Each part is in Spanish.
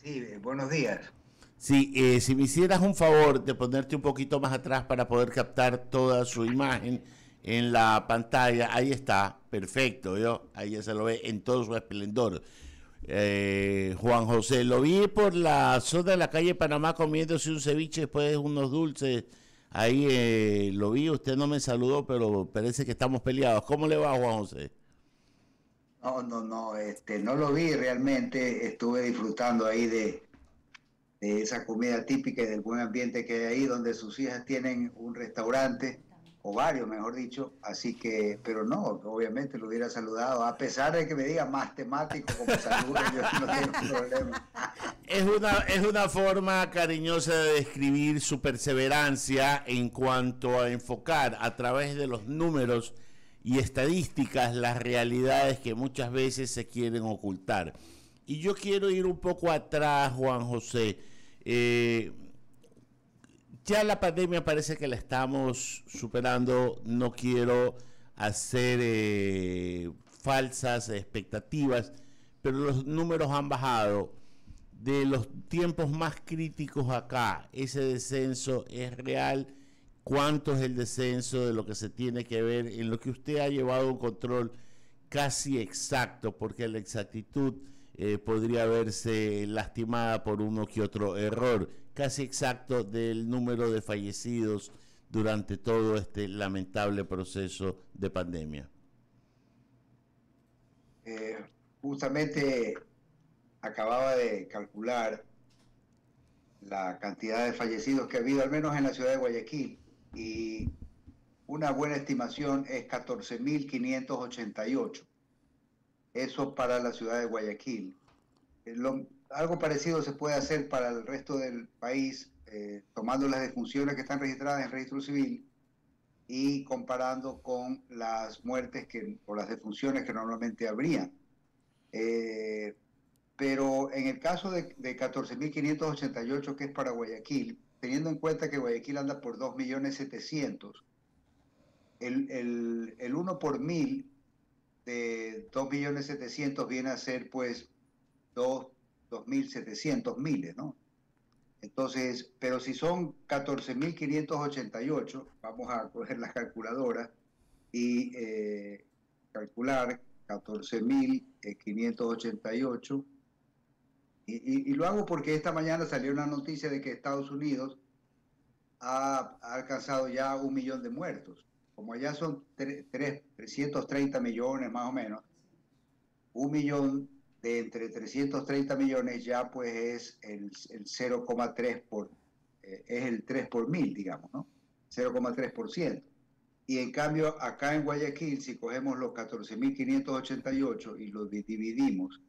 Sí, buenos días. Sí, si me hicieras un favor de ponerte un poquito más atrás para poder captar toda su imagen en la pantalla, ahí está, perfecto, ahí ya se lo ve en todo su esplendor. Juan José, lo vi por la zona de la calle Panamá comiéndose un ceviche después de unos dulces. Ahí lo vi, usted no me saludó, pero parece que estamos peleados. ¿Cómo le va, Juan José? No, no, no, no lo vi realmente. Estuve disfrutando ahí de esa comida típica y del buen ambiente que hay ahí, donde sus hijas tienen un restaurante, o varios, mejor dicho. Así que, pero no, obviamente lo hubiera saludado, a pesar de que me diga más temático como salude, yo no tengo problema. Es una forma cariñosa de describir su perseverancia en cuanto a enfocar a través de los números y estadísticas las realidades que muchas veces se quieren ocultar. Y yo quiero ir un poco atrás, Juan José. Eh, ya la pandemia parece que la estamos superando. No quiero hacer falsas expectativas, pero los números han bajado de los tiempos más críticos acá. Ese descenso es real. ¿Cuánto es el descenso de lo que se tiene que ver en lo que usted ha llevado un control casi exacto? Porque la exactitud podría verse lastimada por uno que otro error, casi exacto del número de fallecidos durante todo este lamentable proceso de pandemia. Eh, Justamente acababa de calcular la cantidad de fallecidos que ha habido, al menos en la ciudad de Guayaquil, y una buena estimación es 14.588. Eso para la ciudad de Guayaquil. Algo parecido se puede hacer para el resto del país, tomando las defunciones que están registradas en registro civil y comparando con las muertes o las defunciones que normalmente habrían. Eh, pero en el caso de 14.588, que es para Guayaquil, teniendo en cuenta que Guayaquil anda por 2.700.000, el 1 por mil de 2.700.000 viene a ser pues 2, 2.700 miles, ¿no? Entonces, pero si son 14.588, vamos a coger la calculadora y calcular 14.588. Y lo hago porque esta mañana salió una noticia de que Estados Unidos ha alcanzado ya 1 millón de muertos. Como allá son 330 millones más o menos, 1 millón de entre 330 millones ya pues es el 0,3 es el 3 por mil, digamos, ¿no? 0,3%. Y en cambio, acá en Guayaquil, si cogemos los 14.588 y los dividimos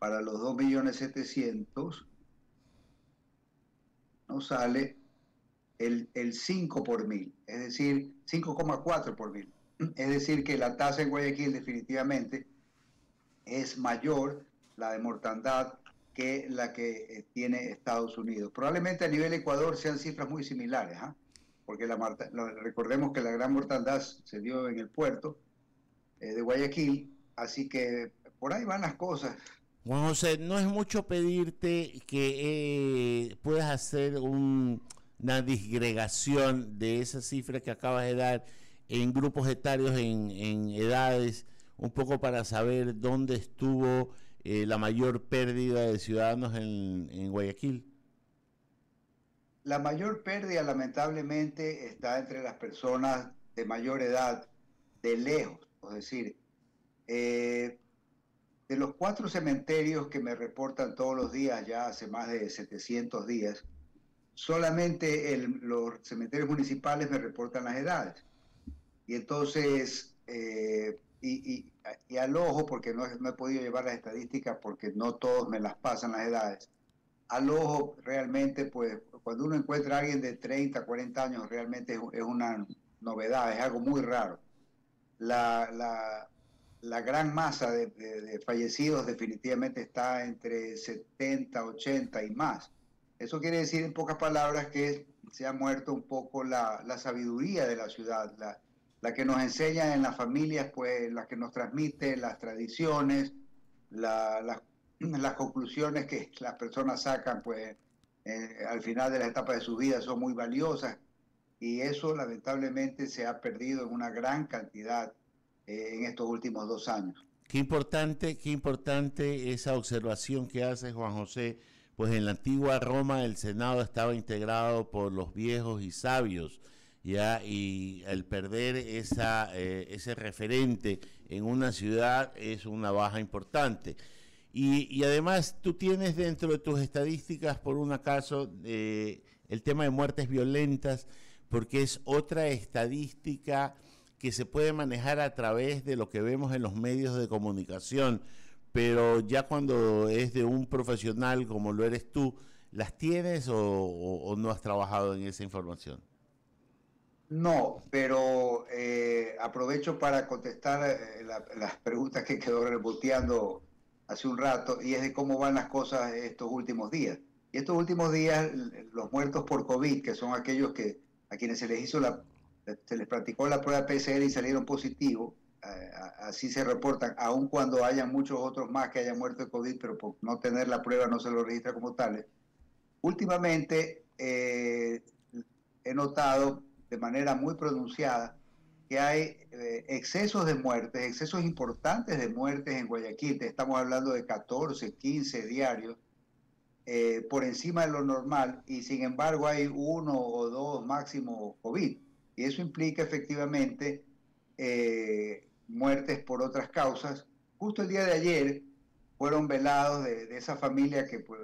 para los 2.700.000, nos sale el 5 por mil, es decir, 5,4 por mil. Es decir, que la tasa en Guayaquil definitivamente es mayor, la de mortandad, que la que tiene Estados Unidos. Probablemente a nivel Ecuador sean cifras muy similares, ¿eh? Porque recordemos que la gran mortandad se dio en el puerto de Guayaquil, así que por ahí van las cosas. Juan José, no es mucho pedirte que puedas hacer una disgregación de esa cifra que acabas de dar en grupos etarios, en edades, un poco para saber dónde estuvo la mayor pérdida de ciudadanos en Guayaquil. La mayor pérdida, lamentablemente, está entre las personas de mayor edad, de lejos. Es decir, eh, de los 4 cementerios que me reportan todos los días, ya hace más de 700 días, solamente los cementerios municipales me reportan las edades. Y entonces, y al ojo, porque no he podido llevar las estadísticas porque no todos me las pasan las edades, al ojo realmente, pues cuando uno encuentra a alguien de 30, 40 años, realmente es una novedad, es algo muy raro. La, la, la gran masa de fallecidos definitivamente está entre 70, 80 y más. Eso quiere decir, en pocas palabras, que se ha muerto un poco la sabiduría de la ciudad, la que nos enseña en las familias, pues la que nos transmite las tradiciones, la, las las conclusiones que las personas sacan, pues al final de la etapa de su vida son muy valiosas y eso lamentablemente se ha perdido en una gran cantidad en estos últimos 2 años. Qué importante esa observación que hace Juan José, pues en la antigua Roma el Senado estaba integrado por los viejos y sabios, ya, y el perder ese referente en una ciudad es una baja importante. Y además tú tienes dentro de tus estadísticas, por un acaso, el tema de muertes violentas, porque es otra estadística que se puede manejar a través de lo que vemos en los medios de comunicación, pero ya cuando es de un profesional como lo eres tú, ¿las tienes o no has trabajado en esa información? No, pero aprovecho para contestar las preguntas que quedó reboteando hace un rato, y es de cómo van las cosas estos últimos días. Y estos últimos días, los muertos por COVID, que son aquellos que a quienes se les practicó la prueba PCR y salieron positivos, así se reportan, aun cuando hayan muchos otros más que hayan muerto de COVID, pero por no tener la prueba no se lo registra como tales. Últimamente he notado de manera muy pronunciada que hay excesos de muertes, excesos importantes de muertes en Guayaquil. Estamos hablando de 14, 15 diarios, por encima de lo normal, y sin embargo hay uno o dos máximo COVID. Y eso implica efectivamente muertes por otras causas. Justo el día de ayer fueron velados de esa familia que pues,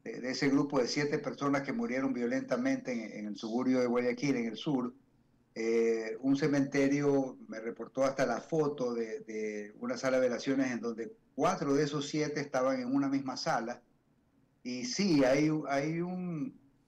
de ese grupo de 7 personas que murieron violentamente en el suburbio de Guayaquil, en el sur. Un cementerio me reportó hasta la foto de una sala de velaciones en donde 4 de esos 7 estaban en una misma sala. Y sí,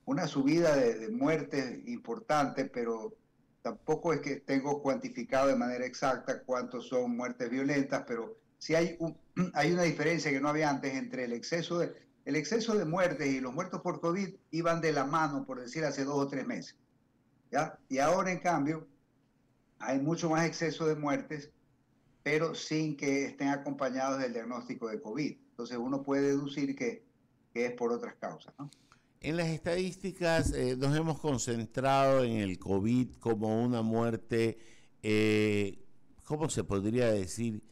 una subida de muertes importante, pero tampoco es que tengo cuantificado de manera exacta cuántos son muertes violentas, pero sí hay una diferencia que no había antes entre el exceso de muertes y los muertos por COVID iban de la mano, por decir, hace 2 o 3 meses. ¿Ya? Y ahora, en cambio, hay mucho más exceso de muertes, pero sin que estén acompañados del diagnóstico de COVID. Entonces uno puede deducir que es por otras causas, ¿no? En las estadísticas nos hemos concentrado en el COVID como una muerte, ¿cómo se podría decir?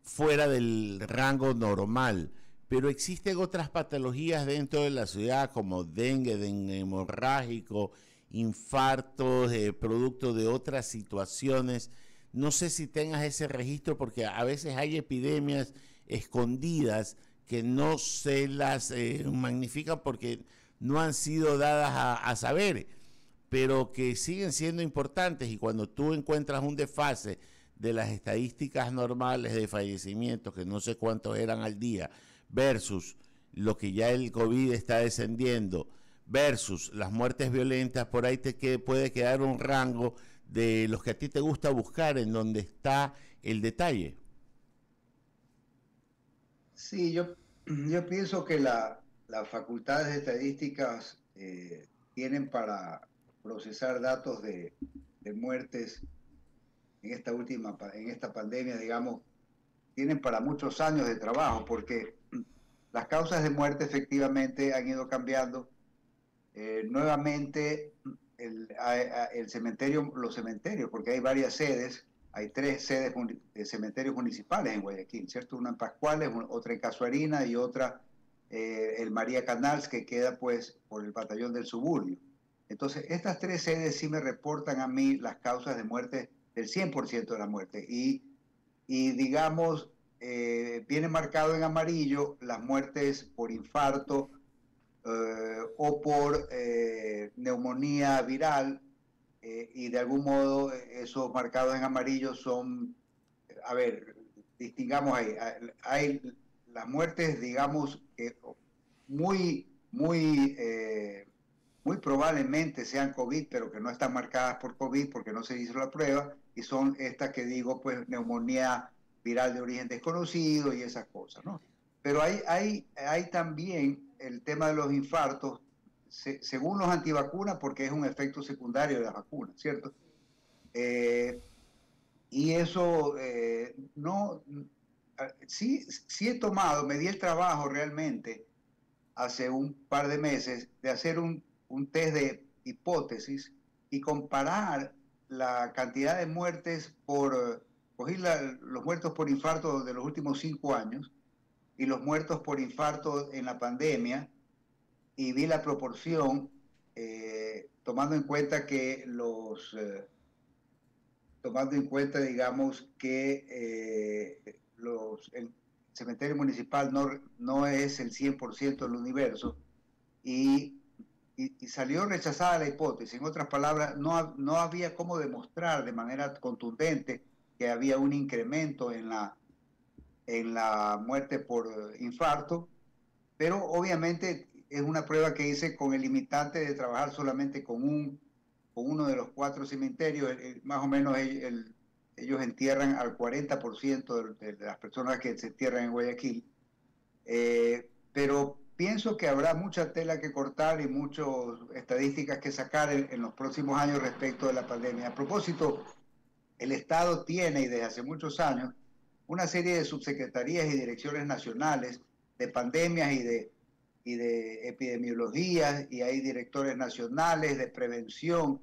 Fuera del rango normal, pero existen otras patologías dentro de la ciudad como dengue hemorrágico, infartos, producto de otras situaciones. No sé si tengas ese registro porque a veces hay epidemias escondidas que no se las magnifican porque no han sido dadas a saber, pero que siguen siendo importantes y cuando tú encuentras un desfase de las estadísticas normales de fallecimientos, que no sé cuántos eran al día, versus lo que ya el COVID está descendiendo, versus las muertes violentas, por ahí puede quedar un rango de los que a ti te gusta buscar en donde está el detalle. Sí, yo pienso que las facultades de estadísticas tienen para procesar datos de muertes en esta pandemia, digamos, tienen para muchos años de trabajo, porque las causas de muerte efectivamente han ido cambiando. Nuevamente, el cementerio, los cementerios, porque hay varias sedes, hay 3 sedes de cementerios municipales en Guayaquil, ¿cierto? Una en Pascuales, otra en Casuarina y otra el María Canals, que queda pues por el batallón del suburbio. Entonces, estas 3 sedes sí me reportan a mí las causas de muerte del 100% de la muerte. Y digamos, viene marcado en amarillo las muertes por infarto, o por neumonía viral, y de algún modo esos marcados en amarillo son, a ver, distingamos ahí, hay las muertes, digamos, muy probablemente sean COVID, pero que no están marcadas por COVID porque no se hizo la prueba, y son estas que digo, pues neumonía viral de origen desconocido y esas cosas, ¿no? Pero hay también el tema de los infartos, según los antivacunas, porque es un efecto secundario de las vacunas, ¿cierto? Y eso no, sí, sí he tomado, me di el trabajo realmente hace un par de meses de hacer un test de hipótesis y comparar la cantidad de muertes cogí los muertos por infarto de los últimos 5 años y los muertos por infarto en la pandemia y vi la proporción, tomando en cuenta que tomando en cuenta, digamos, que el cementerio municipal no es el 100% del universo y, y salió rechazada la hipótesis. En otras palabras, no había cómo demostrar de manera contundente que había un incremento en la muerte por infarto, pero obviamente es una prueba que hice con el limitante de trabajar solamente con uno de los 4 cementerios. Más o menos ellos entierran al 40% de las personas que se entierran en Guayaquil. Pero pienso que habrá mucha tela que cortar y muchas estadísticas que sacar en los próximos años respecto de la pandemia. A propósito, el Estado tiene, y desde hace muchos años, una serie de subsecretarías y direcciones nacionales de pandemias y de epidemiología, y hay directores nacionales de prevención,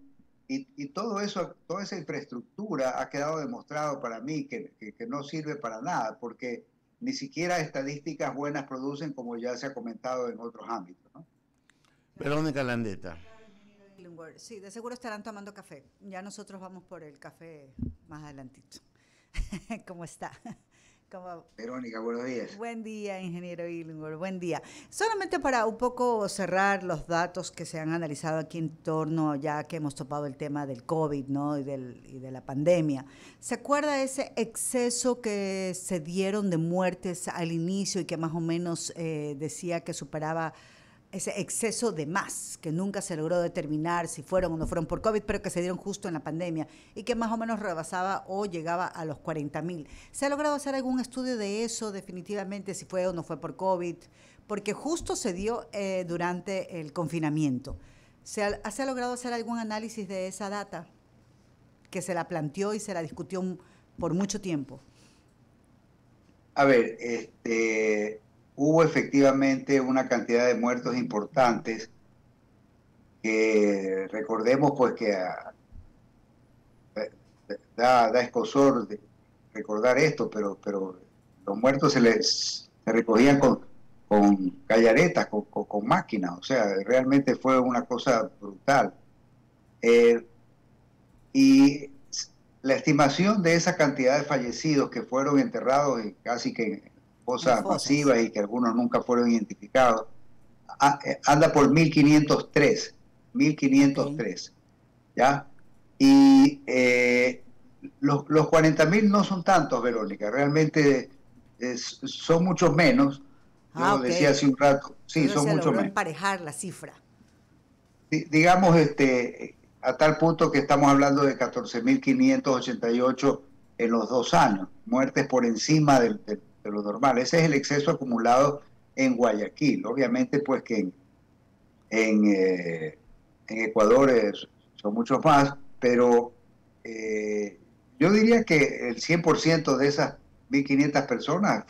y todo eso, toda esa infraestructura ha quedado demostrado para mí que no sirve para nada, porque ni siquiera estadísticas buenas producen, como ya se ha comentado en otros ámbitos, ¿no? Verónica Landeta. Sí, de seguro estarán tomando café. Ya nosotros vamos por el café más adelantito. ¿Cómo está? Verónica, buenos días. Buen día, ingeniero Illingworth, buen día. Solamente para un poco cerrar los datos que se han analizado aquí en torno, ya que hemos topado el tema del COVID, ¿no? y de la pandemia. ¿Se acuerda ese exceso que se dieron de muertes al inicio y que más o menos decía que superaba ese exceso de más, que nunca se logró determinar si fueron o no fueron por COVID, pero que se dieron justo en la pandemia y que más o menos rebasaba o llegaba a los 40,000? ¿Se ha logrado hacer algún estudio de eso definitivamente, si fue o no fue por COVID? Porque justo se dio durante el confinamiento. ¿Se ha logrado hacer algún análisis de esa data que se la planteó y se la discutió por mucho tiempo? A ver, hubo efectivamente una cantidad de muertos importantes que recordemos pues que da escozor recordar esto, pero los muertos se recogían con callaretas, con máquinas, o sea, realmente fue una cosa brutal. Y la estimación de esa cantidad de fallecidos que fueron enterrados casi que en fosas masivas y que algunos nunca fueron identificados, anda por 1503, okay. ¿Ya? Y los 40,000 no son tantos, Verónica, realmente son muchos menos. Yo okay. Decía hace un rato, sí, entonces son mucho menos. Emparejar la cifra. Digamos, a tal punto que estamos hablando de 14,588 en los 2 años, muertes por encima de lo normal. Ese es el exceso acumulado en Guayaquil. Obviamente, pues que en Ecuador son muchos más, pero yo diría que el 100% de esas 1.500 personas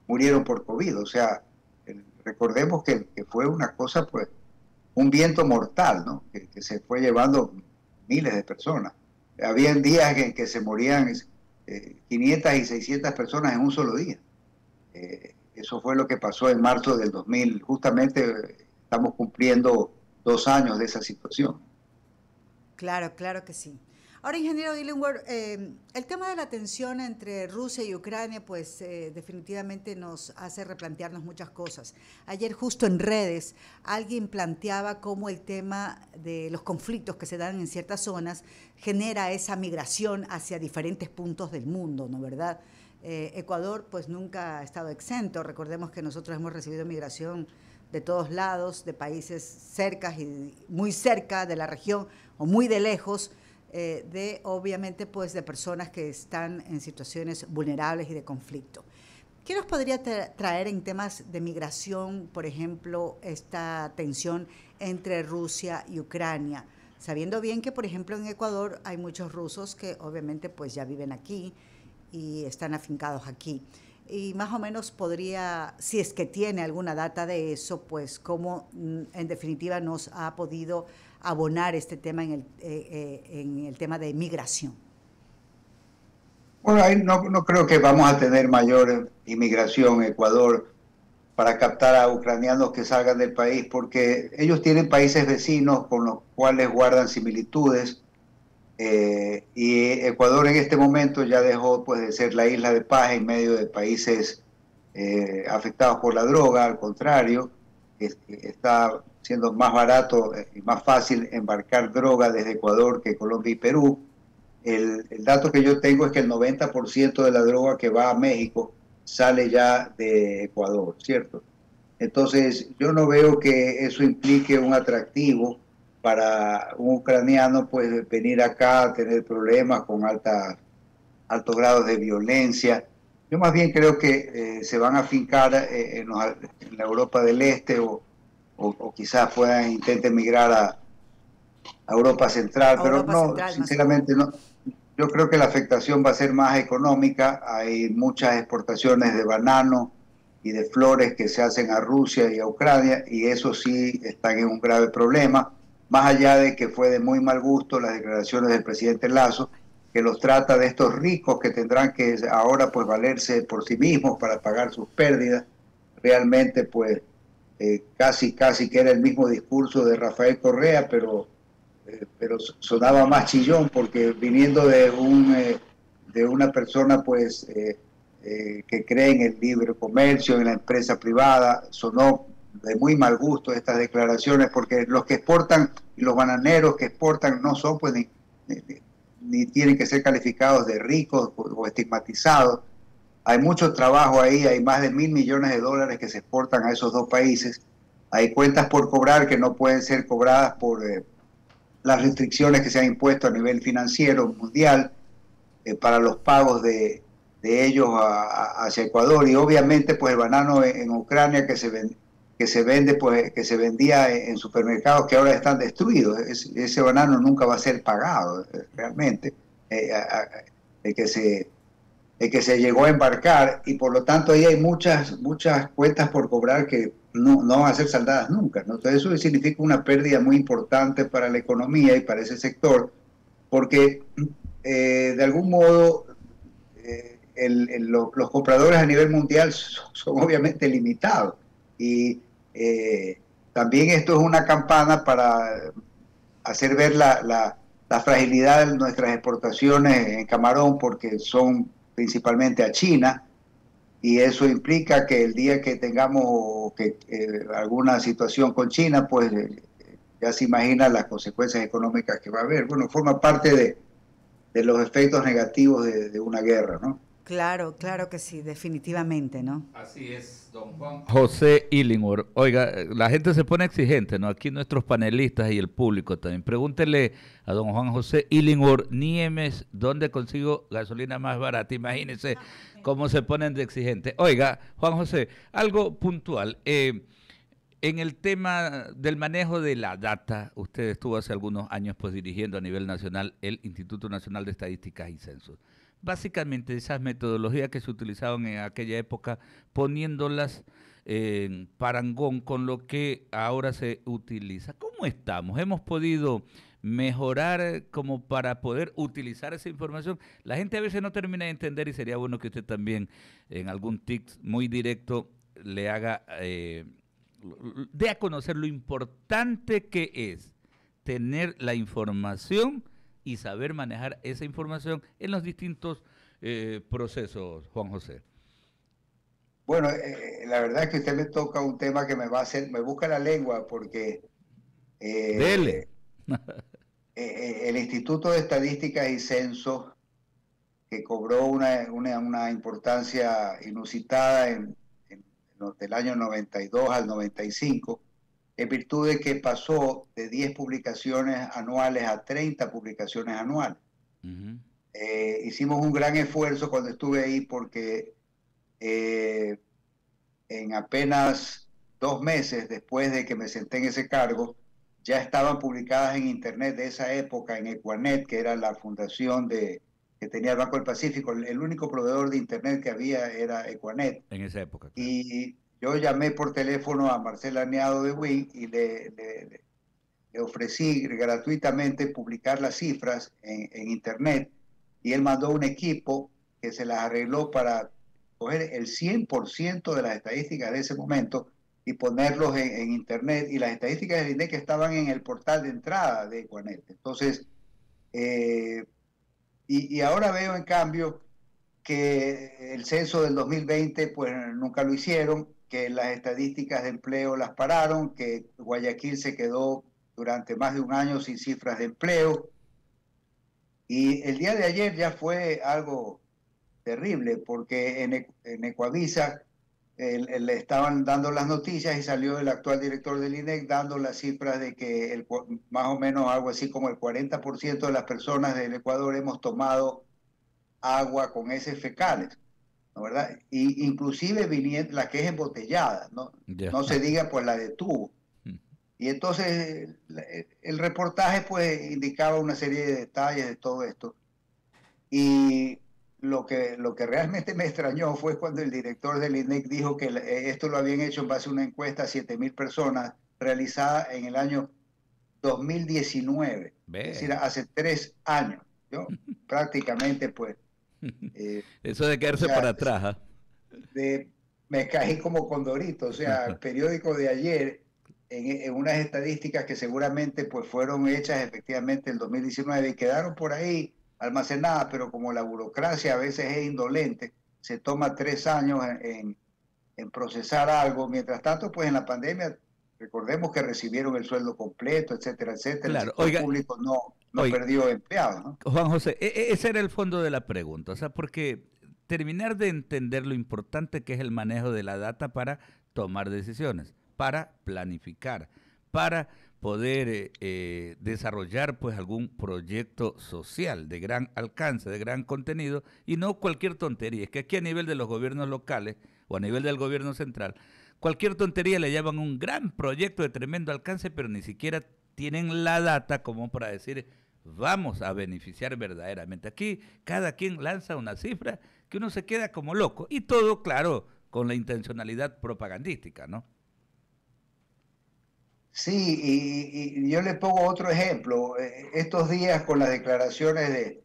murieron por COVID. O sea, recordemos que fue una cosa, pues, un viento mortal, ¿no? Que se fue llevando miles de personas. Habían días en que se morían 500 y 600 personas en un solo día. Eso fue lo que pasó en marzo del 2000. Justamente estamos cumpliendo 2 años de esa situación. Claro, claro que sí. Ahora, ingeniero Illingworth, el tema de la tensión entre Rusia y Ucrania, pues definitivamente nos hace replantearnos muchas cosas. Ayer justo en redes alguien planteaba cómo el tema de los conflictos que se dan en ciertas zonas genera esa migración hacia diferentes puntos del mundo, ¿no verdad? Ecuador pues nunca ha estado exento. Recordemos que nosotros hemos recibido migración de todos lados, de países cerca y muy cerca de la región o muy de lejos, obviamente pues de personas que están en situaciones vulnerables y de conflicto. ¿Qué nos podría traer en temas de migración, por ejemplo, esta tensión entre Rusia y Ucrania? Sabiendo bien que, por ejemplo, en Ecuador hay muchos rusos que obviamente pues ya viven aquí y están afincados aquí. Y más o menos podría, si es que tiene alguna data de eso, pues cómo en definitiva nos ha podido abonar este tema en el tema de migración. Bueno, ahí no creo que vamos a tener mayor inmigración en Ecuador para captar a ucranianos que salgan del país, porque ellos tienen países vecinos con los cuales guardan similitudes, y Ecuador en este momento ya dejó pues de ser la isla de paz en medio de países afectados por la droga. Al contrario, está siendo más barato y más fácil embarcar droga desde Ecuador que Colombia y Perú. El dato que yo tengo es que el 90% de la droga que va a México sale ya de Ecuador, ¿cierto? Entonces, yo no veo que eso implique un atractivo para un ucraniano, pues venir acá a tener problemas con altos grados de violencia. Yo más bien creo que se van a afincar en la Europa del Este o quizás intenten migrar a Europa Central, A pero Europa no, Central, más sinceramente no. Yo creo que la afectación va a ser más económica. Hay muchas exportaciones de banano y de flores que se hacen a Rusia y a Ucrania, y eso sí están en un grave problema, más allá de que fue de muy mal gusto las declaraciones del presidente Lasso, que los trata de estos ricos que tendrán que ahora pues valerse por sí mismos para pagar sus pérdidas. Realmente pues casi que era el mismo discurso de Rafael Correa, pero sonaba más chillón, porque viniendo de una persona pues que cree en el libre comercio, en la empresa privada, sonó de muy mal gusto estas declaraciones, porque los que exportan y los bananeros que exportan no son pues ni tienen que ser calificados de ricos o estigmatizados. Hay mucho trabajo ahí, hay más de $1.000 millones que se exportan a esos dos países. Hay cuentas por cobrar que no pueden ser cobradas por las restricciones que se han impuesto a nivel financiero mundial para los pagos de ellos hacia Ecuador. Y obviamente pues el banano en Ucrania que se vende pues que se vendía en supermercados que ahora están destruidos. Ese banano nunca va a ser pagado realmente. El que se llegó a embarcar, y por lo tanto ahí hay muchas cuentas por cobrar que no van a ser saldadas nunca, ¿no? Entonces eso significa una pérdida muy importante para la economía y para ese sector, porque de algún modo los compradores a nivel mundial son obviamente limitados, y también esto es una campana para hacer ver la fragilidad de nuestras exportaciones en camarón, porque son principalmente a China, y eso implica que el día que tengamos alguna situación con China, pues ya se imagina las consecuencias económicas que va a haber. Bueno, forma parte de los efectos negativos de una guerra, ¿no? Claro, claro que sí, definitivamente, ¿no? Así es, don Juan José Illingworth. Oiga, la gente se pone exigente, ¿no? Aquí nuestros panelistas y el público también. Pregúntele a don Juan José Illingworth Niemes dónde consigo gasolina más barata. Imagínense cómo se ponen de exigentes. Oiga, Juan José, algo puntual. En el tema del manejo de la data, usted estuvo hace algunos años pues dirigiendo a nivel nacional el Instituto Nacional de Estadísticas y Censos. Básicamente esas metodologías que se utilizaban en aquella época, poniéndolas en parangón con lo que ahora se utiliza. ¿Cómo estamos? ¿Hemos podido mejorar como para poder utilizar esa información? La gente a veces no termina de entender, y sería bueno que usted también en algún tic muy directo le haga, dé a conocer lo importante que es tener la información y saber manejar esa información en los distintos procesos, Juan José. Bueno, la verdad es que usted me toca un tema que me busca la lengua, porque Dele. El Instituto de Estadísticas y Censos, que cobró una importancia inusitada del año 92 al 95, en virtud de que pasó de 10 publicaciones anuales a 30 publicaciones anuales. Hicimos un gran esfuerzo cuando estuve ahí, porque en apenas 2 meses después de que me senté en ese cargo, ya estaban publicadas en internet de esa época, en Equanet, que era la fundación de que tenía el Banco del Pacífico. El único proveedor de Internet que había era Equanet. En esa época. Claro. Y yo llamé por teléfono a Marcel Aneado de Wing y le ofrecí gratuitamente publicar las cifras en Internet, y él mandó un equipo que se las arregló para coger el 100% de las estadísticas de ese momento y ponerlos en Internet, y las estadísticas del INEC estaban en el portal de entrada de Equanet. Entonces, y ahora veo en cambio que el censo del 2020 pues nunca lo hicieron, que las estadísticas de empleo las pararon, que Guayaquil se quedó durante más de un año sin cifras de empleo. Y el día de ayer ya fue algo terrible, porque en Ecuavisa le estaban dando las noticias y salió el actual director del INEC dando las cifras de que más o menos algo así como el 40% de las personas del Ecuador hemos tomado agua con heces fecales, ¿no, verdad? Y inclusive viniendo la que es embotellada, ¿no? Yeah. No se diga pues la de tubo. Y entonces el reportaje pues indicaba una serie de detalles de todo esto. Y lo que realmente me extrañó fue cuando el director del INEC dijo que esto lo habían hecho en base a una encuesta a 7.000 personas realizada en el año 2019, es decir, hace 3 años. Yo prácticamente pues... eso de quedarse para atrás. Me caí como condorito, o sea, el periódico de ayer... En unas estadísticas que seguramente pues fueron hechas efectivamente en el 2019 y quedaron por ahí almacenadas, pero como la burocracia a veces es indolente, se toma 3 años en procesar algo. Mientras tanto, pues en la pandemia, recordemos que recibieron el sueldo completo, etcétera, etcétera. Claro, el sector público no perdió empleados, ¿no? Juan José, ese era el fondo de la pregunta, o sea, porque terminar de entender lo importante que es el manejo de la data para tomar decisiones, para planificar, para poder desarrollar pues algún proyecto social de gran alcance, de gran contenido, y no cualquier tontería. Es que aquí a nivel de los gobiernos locales o a nivel del gobierno central, cualquier tontería le llaman un gran proyecto de tremendo alcance, pero ni siquiera tienen la data como para decir vamos a beneficiar verdaderamente. Aquí cada quien lanza una cifra que uno se queda como loco, y todo, claro, con la intencionalidad propagandística, ¿no? Sí, y yo le pongo otro ejemplo. Estos días con las declaraciones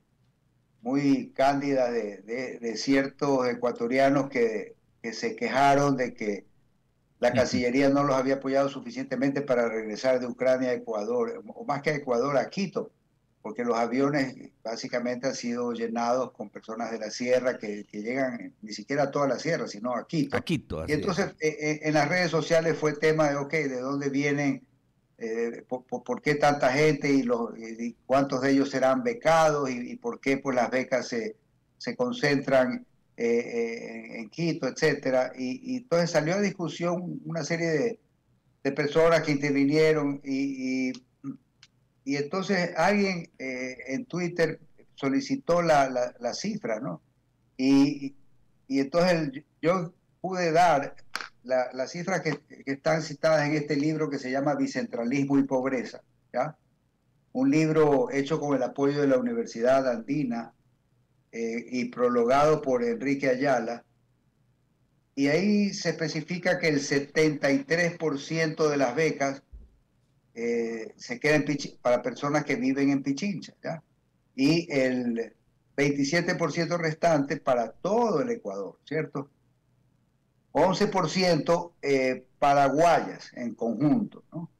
muy cándidas de ciertos ecuatorianos que se quejaron de que la Cancillería no los había apoyado suficientemente para regresar de Ucrania a Ecuador, o más que a Ecuador, a Quito, porque los aviones básicamente han sido llenados con personas de la sierra que llegan ni siquiera a toda la sierra, sino a Quito. A Quito, así y entonces en las redes sociales fue tema de, ¿de dónde vienen? ¿Por qué tanta gente y cuántos de ellos serán becados y por qué pues las becas se concentran en Quito, etcétera? Y entonces salió a discusión una serie de personas que intervinieron y entonces alguien en Twitter solicitó la cifra, ¿no? Y entonces yo pude dar las cifras que están citadas en este libro que se llama Bicentralismo y Pobreza, ¿ya? Un libro hecho con el apoyo de la Universidad Andina y prologado por Enrique Ayala. Y ahí se especifica que el 73% de las becas se queda para personas que viven en Pichincha, ¿ya? Y el 27% restante para todo el Ecuador, ¿cierto? 11% para Guayas en conjunto, ¿no?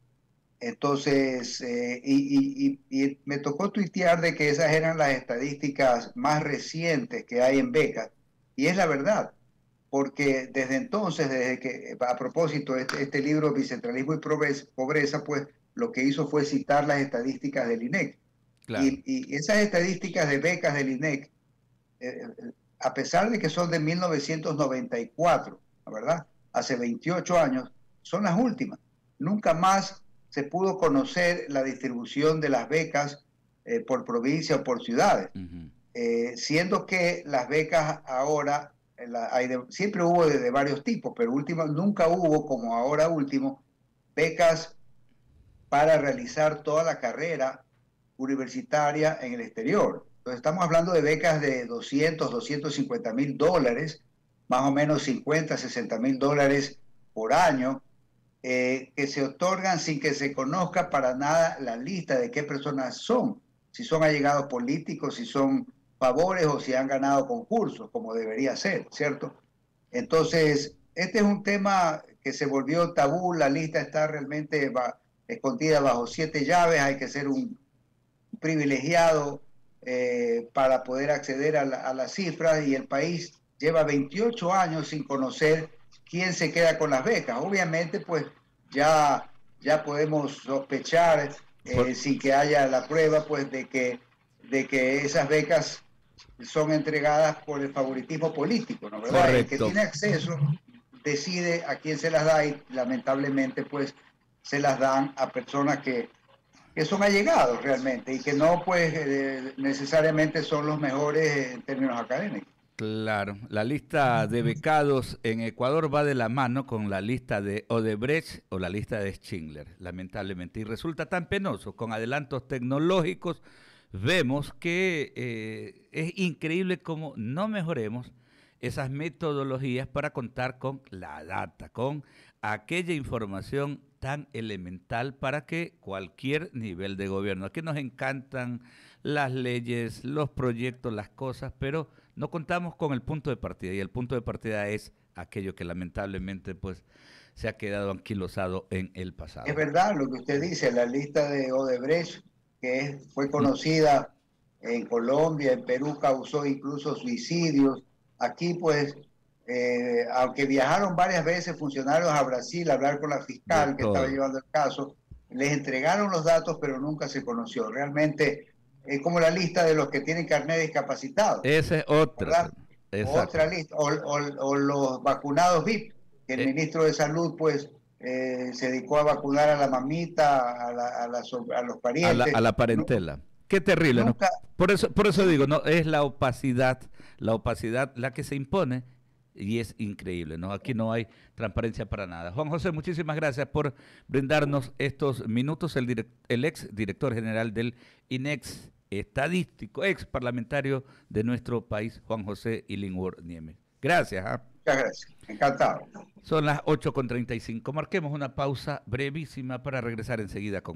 Entonces, y me tocó tuitear de que esas eran las estadísticas más recientes que hay en becas, y es la verdad, porque desde entonces, desde que, a propósito, este libro Bicentralismo y Pobreza, pues lo que hizo fue citar las estadísticas del INEC. Claro. Y esas estadísticas de becas del INEC, a pesar de que son de 1994, ¿verdad? Hace 28 años, son las últimas. Nunca más se pudo conocer la distribución de las becas por provincia o por ciudades, siendo que las becas ahora, siempre hubo de varios tipos, pero nunca hubo, como ahora último, becas para realizar toda la carrera universitaria en el exterior. Entonces estamos hablando de becas de 250 mil dólares, más o menos 50, 60 mil dólares por año, que se otorgan sin que se conozca para nada la lista de qué personas son, si son allegados políticos, si son favores o si han ganado concursos, como debería ser, ¿cierto? Entonces, este es un tema que se volvió tabú, la lista está realmente escondida bajo 7 llaves, hay que ser un privilegiado para poder acceder a las cifras, y el país lleva 28 años sin conocer quién se queda con las becas. Obviamente, pues ya podemos sospechar, sin que haya la prueba, pues de que esas becas son entregadas por el favoritismo político, ¿no? ¿Verdad? Correcto. El que tiene acceso decide a quién se las da, y lamentablemente pues se las dan a personas que son allegados realmente y que no pues necesariamente son los mejores en términos académicos. Claro, la lista de becados en Ecuador va de la mano con la lista de Odebrecht o la lista de Schindler, lamentablemente. Y resulta tan penoso, con adelantos tecnológicos, vemos que es increíble cómo no mejoremos esas metodologías para contar con la data, con aquella información tan elemental para que cualquier nivel de gobierno. Aquí nos encantan las leyes, los proyectos, las cosas, pero no contamos con el punto de partida, y el punto de partida es aquello que lamentablemente pues se ha quedado anquilosado en el pasado. Es verdad lo que usted dice, la lista de Odebrecht, que fue conocida en Colombia, en Perú causó incluso suicidios. Aquí pues, aunque viajaron varias veces funcionarios a Brasil a hablar con la fiscal que estaba llevando el caso, les entregaron los datos, pero nunca se conoció. Realmente es como la lista de los que tienen carnet discapacitado. Esa es otra. Otra lista. O los vacunados VIP, que el ministro de Salud pues se dedicó a vacunar a la mamita, a los parientes. A la parentela. Qué terrible, nunca, ¿no? Por eso digo, no es la opacidad la que se impone, y es increíble, ¿no? Aquí no hay transparencia para nada. Juan José, muchísimas gracias por brindarnos estos minutos. El ex director general del INEX estadístico, ex parlamentario de nuestro país, Juan José Illingworth Nieme. Gracias. Muchas gracias, encantado. Son las 8:35. Marquemos una pausa brevísima para regresar enseguida con